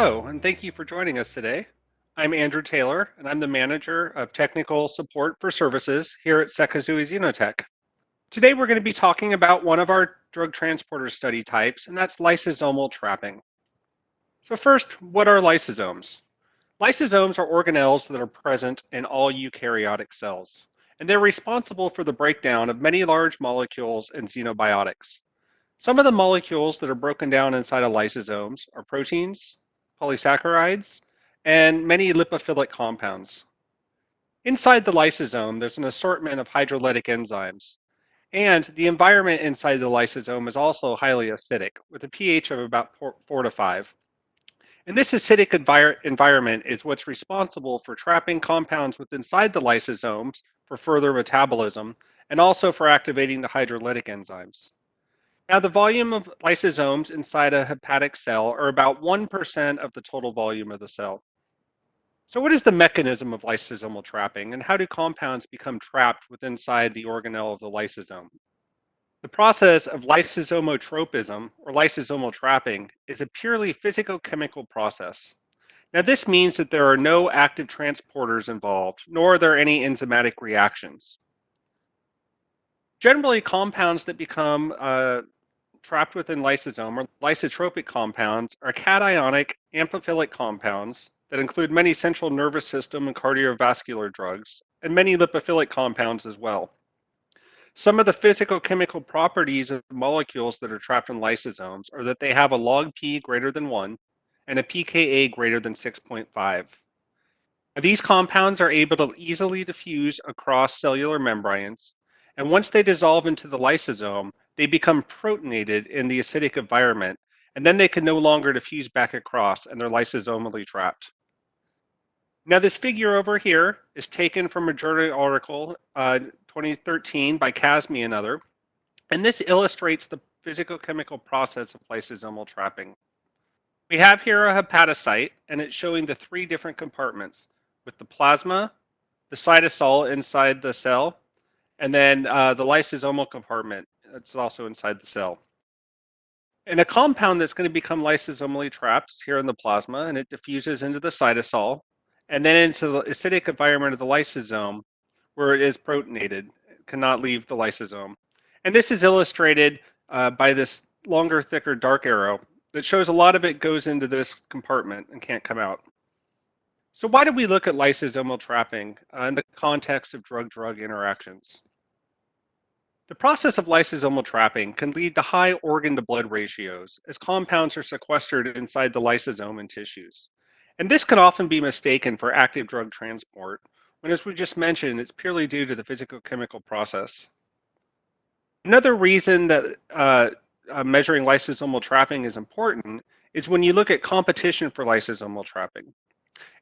Hello, and thank you for joining us today. I'm Andrew Taylor, and I'm the Manager of Technical Support for Services here at Sekazui XenoTech. Today, we're going to be talking about one of our drug transporter study types, and that's lysosomal trapping. So first, what are lysosomes? Lysosomes are organelles that are present in all eukaryotic cells, and they're responsible for the breakdown of many large molecules and xenobiotics. Some of the molecules that are broken down inside of lysosomes are proteins, polysaccharides, and many lipophilic compounds. Inside the lysosome, there's an assortment of hydrolytic enzymes, and the environment inside the lysosome is also highly acidic, with a pH of about 4 to 5. And this acidic environment is what's responsible for trapping compounds within inside the lysosomes for further metabolism, and also for activating the hydrolytic enzymes. Now, the volume of lysosomes inside a hepatic cell are about 1% of the total volume of the cell. So what is the mechanism of lysosomal trapping, and how do compounds become trapped within inside the organelle of the lysosome? The process of lysosomotropism, or lysosomal trapping, is a purely physicochemical process. Now, this means that there are no active transporters involved, nor are there any enzymatic reactions. Generally, compounds that become trapped within lysosome or lysotropic compounds are cationic amphiphilic compounds that include many central nervous system and cardiovascular drugs, and many lipophilic compounds as well. Some of the physicochemical properties of molecules that are trapped in lysosomes are that they have a log P greater than 1 and a pKa greater than 6.5. These compounds are able to easily diffuse across cellular membranes, and once they dissolve into the lysosome, they become protonated in the acidic environment, and then they can no longer diffuse back across, and they're lysosomally trapped. Now, this figure over here is taken from a journal article 2013 by Casmi and other, and this illustrates the physicochemical process of lysosomal trapping. We have here a hepatocyte, and it's showing the 3 different compartments with the plasma, the cytosol inside the cell, and then the lysosomal compartment. It's also inside the cell. And a compound that's going to become lysosomally trapped is here in the plasma, and it diffuses into the cytosol, and then into the acidic environment of the lysosome, where it is protonated. It cannot leave the lysosome. And this is illustrated by this longer, thicker, dark arrow that shows a lot of it goes into this compartment and can't come out. So why do we look at lysosomal trapping in the context of drug-drug interactions? The process of lysosomal trapping can lead to high organ-to-blood ratios as compounds are sequestered inside the lysosome and tissues. And this can often be mistaken for active drug transport, when, as we just mentioned, it's purely due to the physicochemical process. Another reason that measuring lysosomal trapping is important is when you look at competition for lysosomal trapping.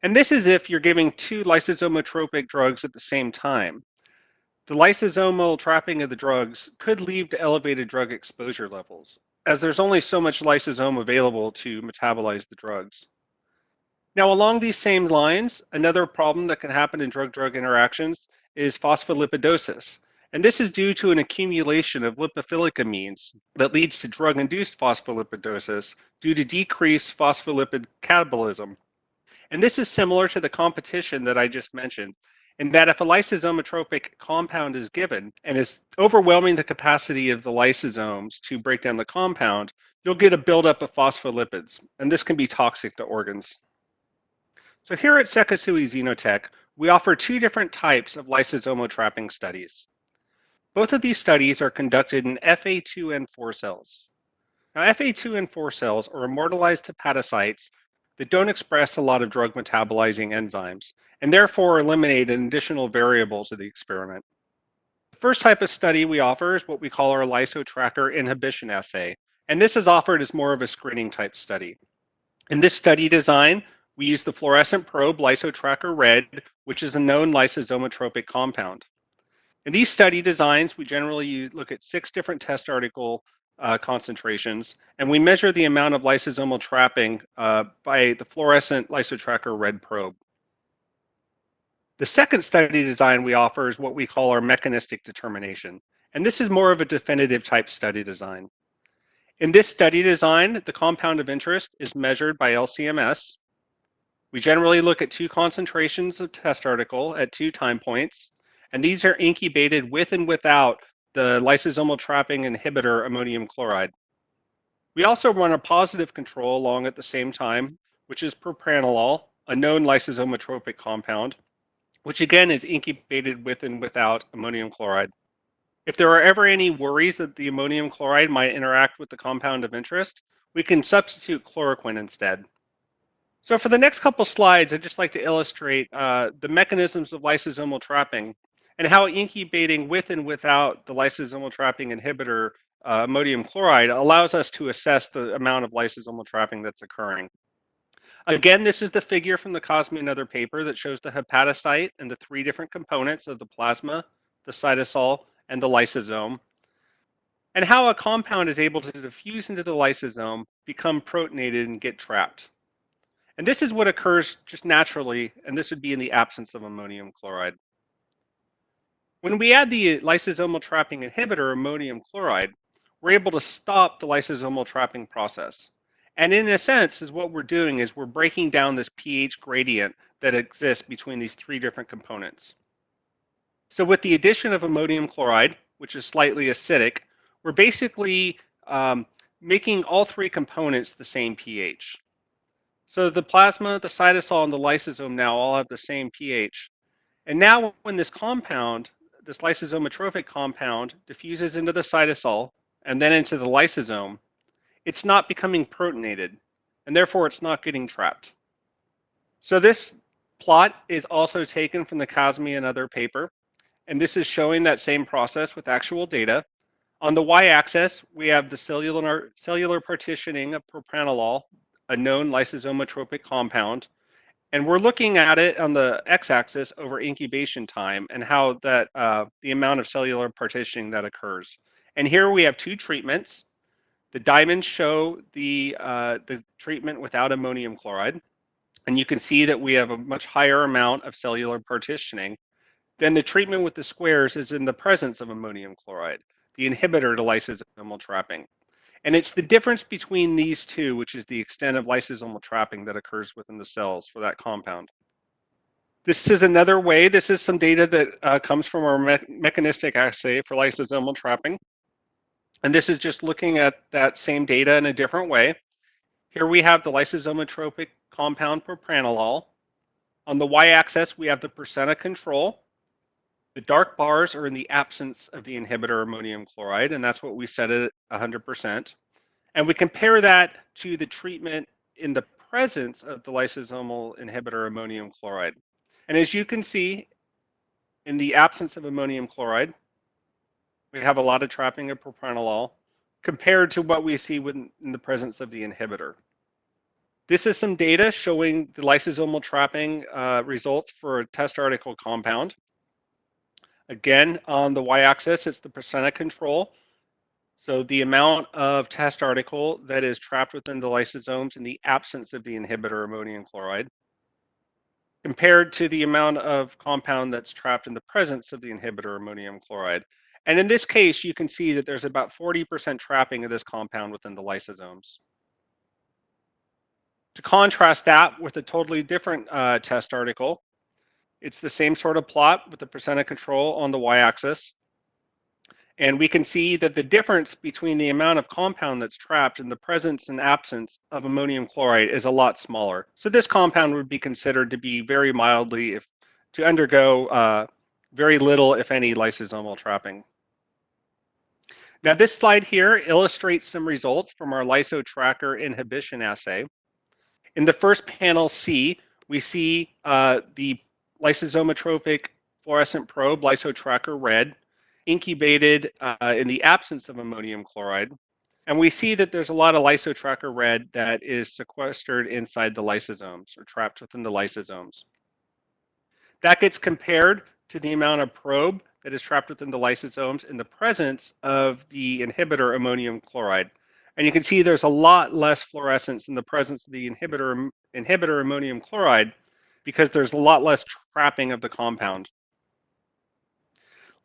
And this is if you're giving 2 lysosomotropic drugs at the same time. The lysosomal trapping of the drugs could lead to elevated drug exposure levels, as there's only so much lysosome available to metabolize the drugs. Now, along these same lines, another problem that can happen in drug-drug interactions is phospholipidosis. And this is due to an accumulation of lipophilic amines that leads to drug-induced phospholipidosis due to decreased phospholipid catabolism. And this is similar to the competition that I just mentioned, in that if a lysosomotropic compound is given and is overwhelming the capacity of the lysosomes to break down the compound, you'll get a buildup of phospholipids, and this can be toxic to organs. So here at Sekazui XenoTech, we offer 2 different types of lysosomal trapping studies. Both of these studies are conducted in Fa2N4 cells. Now, Fa2N4 cells are immortalized hepatocytes that don't express a lot of drug metabolizing enzymes, and therefore eliminate additional variables of the experiment. The first type of study we offer is what we call our LysoTracker inhibition assay, and this is offered as more of a screening type study. In this study design, we use the fluorescent probe LysoTracker Red, which is a known lysosomotropic compound. In these study designs, we generally look at 6 different test article concentrations, and we measure the amount of lysosomal trapping by the fluorescent LysoTracker Red probe. The second study design we offer is what we call our mechanistic determination, and this is more of a definitive type study design. In this study design, the compound of interest is measured by LCMS. We generally look at two concentrations of test article at 2 time points, and these are incubated with and without the lysosomal trapping inhibitor ammonium chloride. We also run a positive control along at the same time, which is propranolol, a known lysosomotropic compound, which again is incubated with and without ammonium chloride. If there are ever any worries that the ammonium chloride might interact with the compound of interest, we can substitute chloroquine instead. So for the next couple slides, I'd just like to illustrate the mechanisms of lysosomal trapping and how incubating with and without the lysosomal trapping inhibitor ammonium chloride allows us to assess the amount of lysosomal trapping that's occurring. Again, this is the figure from the Cosme and other paper that shows the hepatocyte and the 3 different components of the plasma, the cytosol, and the lysosome, and how a compound is able to diffuse into the lysosome, become protonated, and get trapped. And this is what occurs just naturally, and this would be in the absence of ammonium chloride. When we add the lysosomal trapping inhibitor, ammonium chloride, we're able to stop the lysosomal trapping process. And in a sense, is what we're doing is we're breaking down this pH gradient that exists between these 3 different components. So with the addition of ammonium chloride, which is slightly acidic, we're basically making all 3 components the same pH. So the plasma, the cytosol, and the lysosome now all have the same pH. And now when this compound, this lysosomotropic compound, diffuses into the cytosol and then into the lysosome, it's not becoming protonated, and therefore it's not getting trapped. So this plot is also taken from the Cosme and other paper, and this is showing that same process with actual data. On the y-axis, we have the cellular partitioning of propranolol, a known lysosomotropic compound, and we're looking at it on the x-axis over incubation time and how that the amount of cellular partitioning that occurs. And here we have 2 treatments. The diamonds show the treatment without ammonium chloride, and you can see that we have a much higher amount of cellular partitioning. Then the treatment with the squares is in the presence of ammonium chloride, the inhibitor to lysosomal trapping. And it's the difference between these 2, which is the extent of lysosomal trapping that occurs within the cells for that compound. This is another way, this is some data that comes from our mechanistic assay for lysosomal trapping. And this is just looking at that same data in a different way. Here we have the lysosomotropic compound propranolol. On the y-axis, we have the percent of control. The dark bars are in the absence of the inhibitor ammonium chloride, and that's what we set at 100%. And we compare that to the treatment in the presence of the lysosomal inhibitor ammonium chloride. And as you can see, in the absence of ammonium chloride, we have a lot of trapping of propranolol compared to what we see in the presence of the inhibitor. This is some data showing the lysosomal trapping results for a test article compound. Again, on the y-axis, it's the percent of control. So the amount of test article that is trapped within the lysosomes in the absence of the inhibitor ammonium chloride, compared to the amount of compound that's trapped in the presence of the inhibitor ammonium chloride. And in this case, you can see that there's about 40% trapping of this compound within the lysosomes. To contrast that with a totally different test article, it's the same sort of plot with the percent of control on the y-axis. And we can see that the difference between the amount of compound that's trapped in the presence and absence of ammonium chloride is a lot smaller. So this compound would be considered to be very mildly, to undergo very little, if any, lysosomal trapping. Now this slide here illustrates some results from our LysoTracker inhibition assay. In the first panel C, we see the lysosomotropic fluorescent probe, LysoTracker red, incubated in the absence of ammonium chloride. And we see that there's a lot of LysoTracker red that is sequestered inside the lysosomes or trapped within the lysosomes. That gets compared to the amount of probe that is trapped within the lysosomes in the presence of the inhibitor ammonium chloride. And you can see there's a lot less fluorescence in the presence of the inhibitor ammonium chloride because there's a lot less trapping of the compound.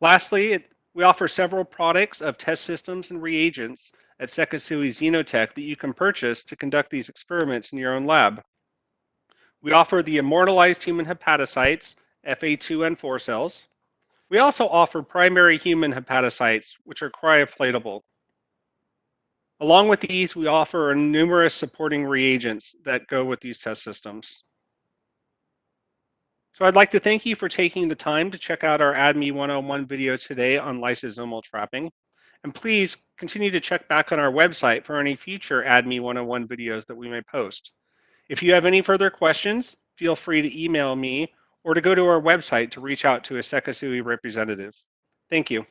Lastly, we offer several products of test systems and reagents at Sekisui XenoTech that you can purchase to conduct these experiments in your own lab. We offer the immortalized human hepatocytes, FA2 and 4 cells. We also offer primary human hepatocytes, which are cryoplateable. Along with these, we offer numerous supporting reagents that go with these test systems. So I'd like to thank you for taking the time to check out our ADME 101 video today on lysosomal trapping. And please continue to check back on our website for any future ADME 101 videos that we may post. If you have any further questions, feel free to email me or to go to our website to reach out to a Sekisui representative. Thank you.